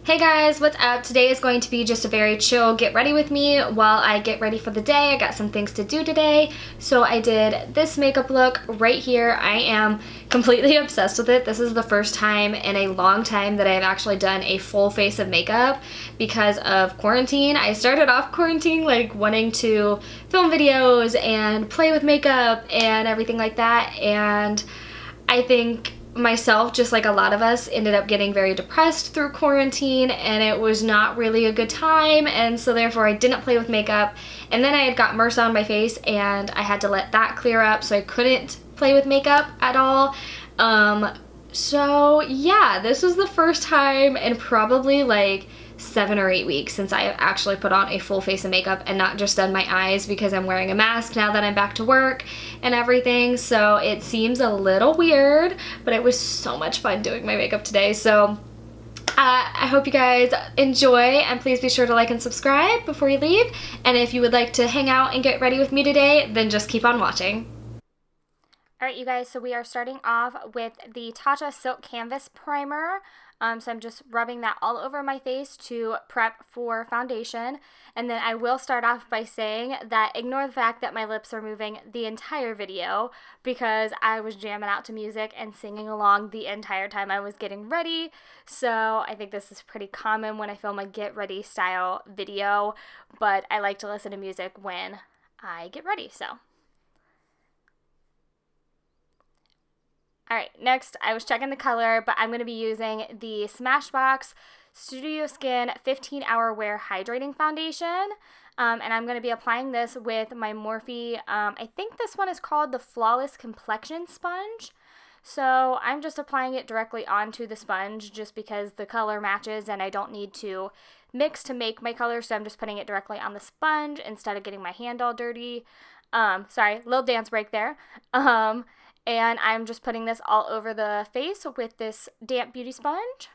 Hey guys, what's up? Today is going to be just a very chill get ready with me while I get ready for the day. I got some things to do today. So I did this makeup look right here. I am completely obsessed with it. This is the first time in a long time that I've actually done a full face of makeup because of quarantine. I started off quarantine like wanting to film videos and play with makeup and everything like that, and I think myself, just like a lot of us, ended up getting very depressed through quarantine, and it was not really a good time, and so therefore I didn't play with makeup. And then I had got MRSA on my face and I had to let that clear up, so I couldn't play with makeup at all. So yeah, this was the first time in probably like 7 or 8 weeks since I have actually put on a full face of makeup and not just done my eyes because I'm wearing a mask now that I'm back to work and everything. So it seems a little weird, but it was so much fun doing my makeup today. So I hope you guys enjoy, and please be sure to like and subscribe before you leave. And if you would like to hang out and get ready with me today, then just keep on watching. Alright you guys, so we are starting off with the Tatcha Silk Canvas Primer. So I'm just rubbing that all over my face to prep for foundation. And then I will start off by saying that ignore the fact that my lips are moving the entire video because I was jamming out to music and singing along the entire time I was getting ready. So I think this is pretty common when I film a get ready style video, but I like to listen to music when I get ready, so. Alright, next I was checking the color, but I'm going to be using the Smashbox Studio Skin 15 Hour Wear Hydrating Foundation. And I'm going to be applying this with my Morphe, I think this one is called the Flawless Complexion Sponge. So I'm just applying it directly onto the sponge just because the color matches and I don't need to mix to make my color, so I'm just putting it directly on the sponge instead of getting my hand all dirty. Sorry, little dance break there. And I'm just putting this all over the face with this damp beauty sponge.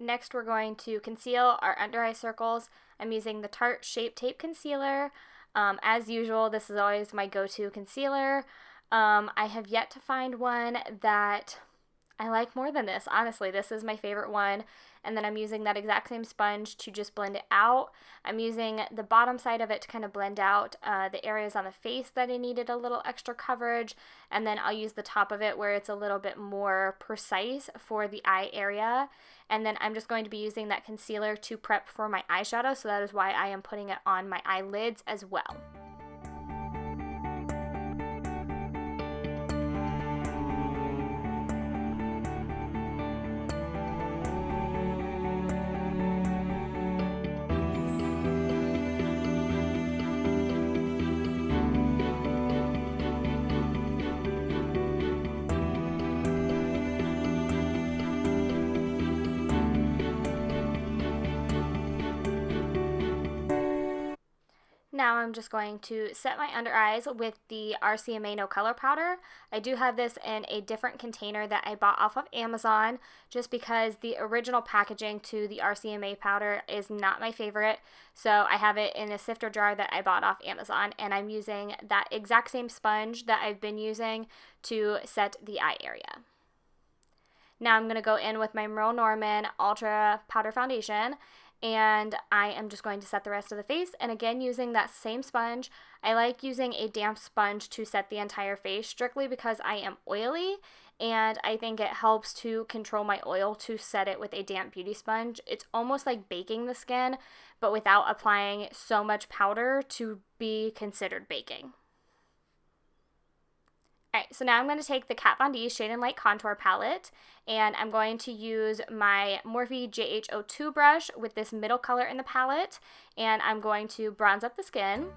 Next, we're going to conceal our under eye circles. I'm using the Tarte Shape Tape Concealer. As usual, this is always my go-to concealer. I have yet to find one that I like more than this. Honestly, this is my favorite one. And then I'm using that exact same sponge to just blend it out. I'm using the bottom side of it to kind of blend out the areas on the face that I needed a little extra coverage. And then I'll use the top of it where it's a little bit more precise for the eye area. And then I'm just going to be using that concealer to prep for my eyeshadow. So that is why I am putting it on my eyelids as well. Now I'm just going to set my under eyes with the RCMA No Color Powder. I do have this in a different container that I bought off of Amazon just because the original packaging to the RCMA powder is not my favorite. So I have it in a sifter jar that I bought off Amazon, and I'm using that exact same sponge that I've been using to set the eye area. Now I'm going to go in with my Merle Norman Ultra Powder Foundation, and I am just going to set the rest of the face, and again using that same sponge. I like using a damp sponge to set the entire face strictly because I am oily, and I think it helps to control my oil to set it with a damp beauty sponge. It's almost like baking the skin, but without applying so much powder to be considered baking. Alright, so now I'm going to take the Kat Von D Shade and Light Contour Palette, and I'm going to use my Morphe JH02 brush with this middle color in the palette, and I'm going to bronze up the skin.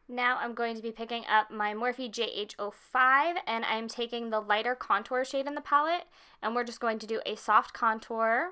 Now I'm going to be picking up my Morphe JH05, and I'm taking the lighter contour shade in the palette, and we're just going to do a soft contour.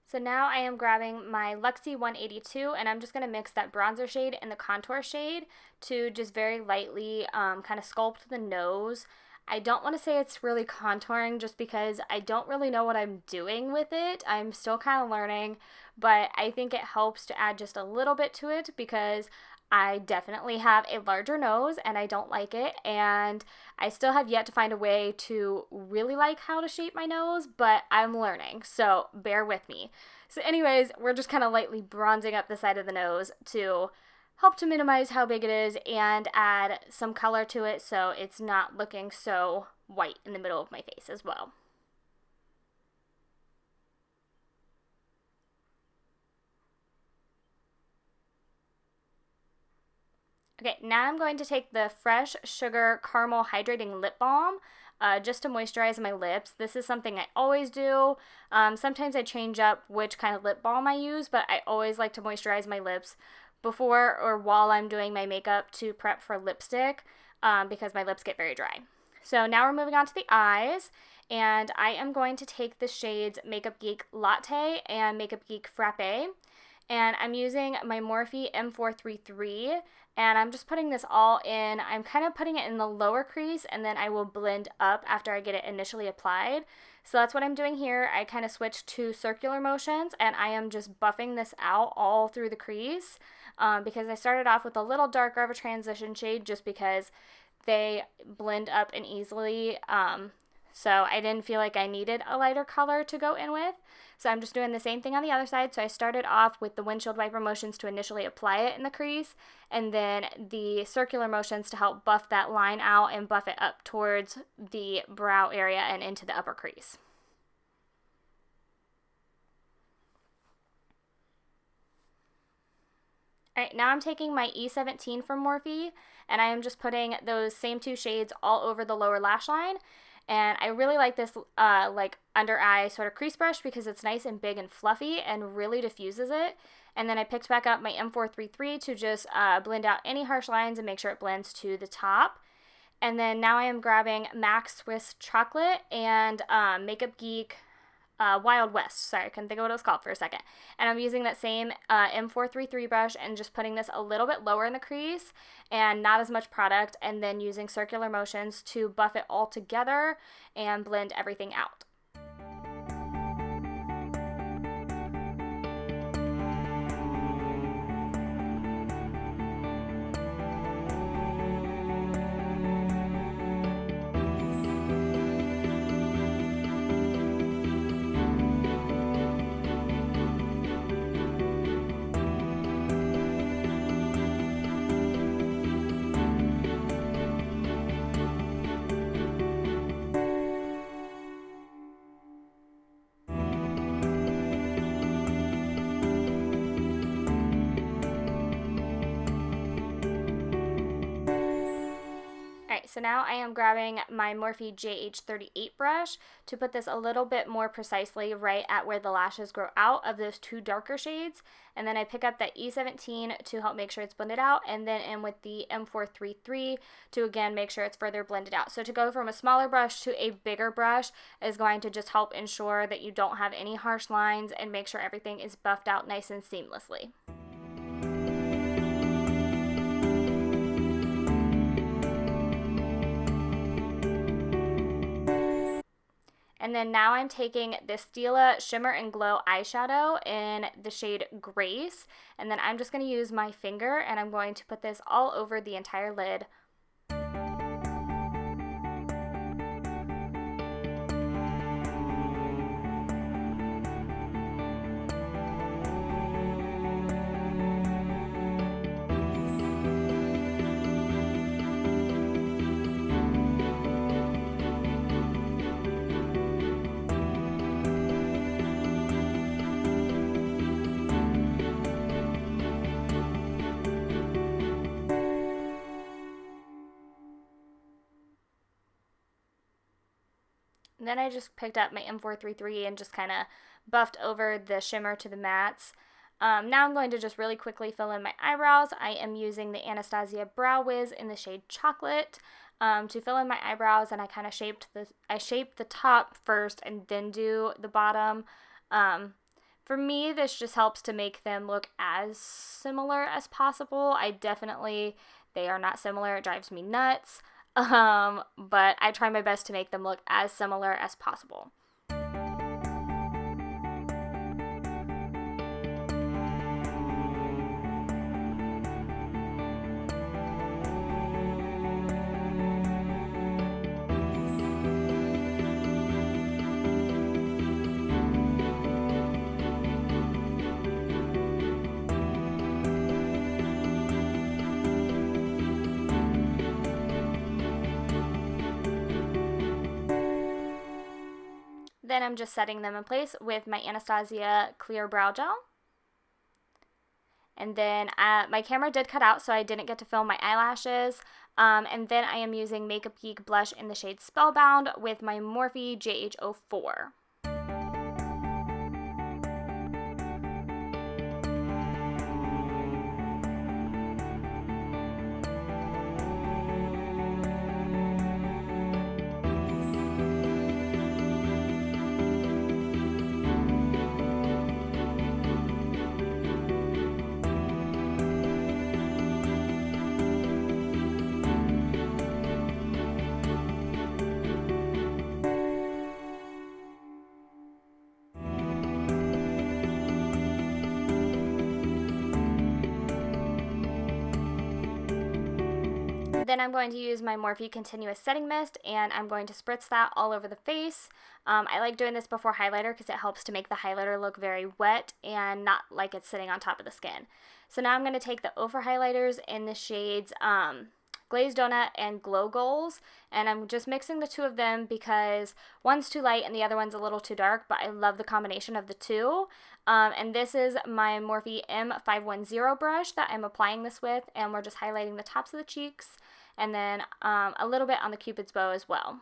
So now I am grabbing my Luxie 182, and I'm just going to mix that bronzer shade and the contour shade to just very lightly kind of sculpt the nose. I don't want to say it's really contouring just because I don't really know what I'm doing with it. I'm still kind of learning, but I think it helps to add just a little bit to it because I definitely have a larger nose and I don't like it, and I still have yet to find a way to really like how to shape my nose, but I'm learning, so bear with me. So anyways, we're just kind of lightly bronzing up the side of the nose to help to minimize how big it is and add some color to it so it's not looking so white in the middle of my face as well. Okay, now I'm going to take the Fresh Sugar Caramel Hydrating Lip Balm just to moisturize my lips. This is something I always do. Sometimes I change up which kind of lip balm I use, but I always like to moisturize my lips before or while I'm doing my makeup to prep for lipstick because my lips get very dry. So now we're moving on to the eyes, and I am going to take the shades Makeup Geek Latte and Makeup Geek Frappe. And I'm using my Morphe M433, and I'm just putting this all in. I'm kind of putting it in the lower crease, and then I will blend up after I get it initially applied. So that's what I'm doing here. I kind of switched to circular motions, and I am just buffing this out all through the crease because I started off with a little darker of a transition shade just because they blend up and easily. So I didn't feel like I needed a lighter color to go in with. So I'm just doing the same thing on the other side. So I started off with the windshield wiper motions to initially apply it in the crease, and then the circular motions to help buff that line out and buff it up towards the brow area and into the upper crease. Alright, now I'm taking my E17 from Morphe, and I am just putting those same two shades all over the lower lash line. And I really like this like under eye sort of crease brush because it's nice and big and fluffy and really diffuses it. And then I picked back up my M433 to just blend out any harsh lines and make sure it blends to the top. And then now I am grabbing MAC Swiss Chocolate and Makeup Geek Wild West. Sorry, I couldn't think of what it was called for a second. And I'm using that same M433 brush and just putting this a little bit lower in the crease and not as much product, and then using circular motions to buff it all together and blend everything out. so now I am grabbing my Morphe JH38 brush to put this a little bit more precisely right at where the lashes grow out of those two darker shades. And then I pick up that E17 to help make sure it's blended out, and then in with the M433 to again make sure it's further blended out. So to go from a smaller brush to a bigger brush is going to just help ensure that you don't have any harsh lines and make sure everything is buffed out nice and seamlessly. And then now I'm taking this Stila Shimmer and Glow eyeshadow in the shade Grace. And then I'm just going to use my finger and I'm going to put this all over the entire lid. And then I just picked up my M433 and just kind of buffed over the shimmer to the mattes. Now I'm going to just really quickly fill in my eyebrows. I am using the Anastasia Brow Wiz in the shade Chocolate to fill in my eyebrows, and I kind of shaped the top first and then do the bottom. For me, this just helps to make them look as similar as possible. They are not similar. It drives me nuts. But I try my best to make them look as similar as possible. Then I'm just setting them in place with my Anastasia Clear Brow Gel. And then my camera did cut out, so I didn't get to film my eyelashes. And then I am using Makeup Geek blush in the shade Spellbound with my Morphe JH04. Then I'm going to use my Morphe Continuous Setting Mist, and I'm going to spritz that all over the face. I like doing this before highlighter because it helps to make the highlighter look very wet and not like it's sitting on top of the skin. So now I'm going to take the Ofra highlighters in the shades Glazed Donut and Glow Goals, and I'm just mixing the two of them because one's too light and the other one's a little too dark, but I love the combination of the two. And this is my Morphe M510 brush that I'm applying this with, and we're just highlighting the tops of the cheeks and then a little bit on the Cupid's bow as well.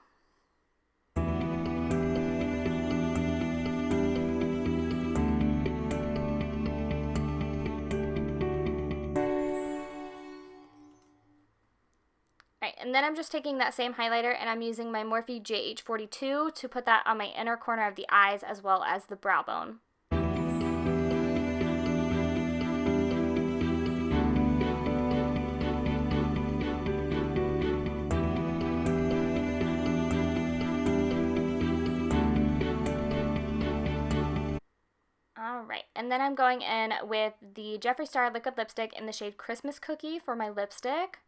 Right, and then I'm just taking that same highlighter and I'm using my Morphe JH42 to put that on my inner corner of the eyes as well as the brow bone. Alright, and then I'm going in with the Jeffree Star liquid lipstick in the shade Christmas Cookie for my lipstick.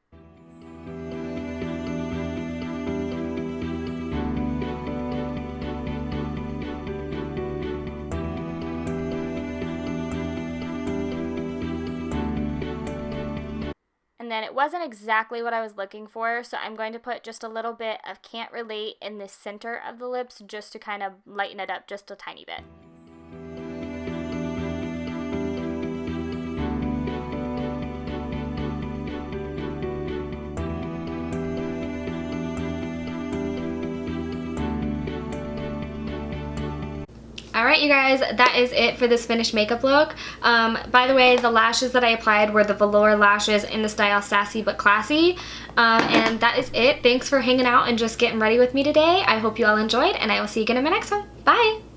And then it wasn't exactly what I was looking for, so I'm going to put just a little bit of Can't Relate in the center of the lips just to kind of lighten it up just a tiny bit. Alright you guys, that is it for this finished makeup look. By the way, the lashes that I applied were the Velour Lashes in the style Sassy But Classy. And that is it. Thanks for hanging out and just getting ready with me today. I hope you all enjoyed, and I will see you again in my next one. Bye!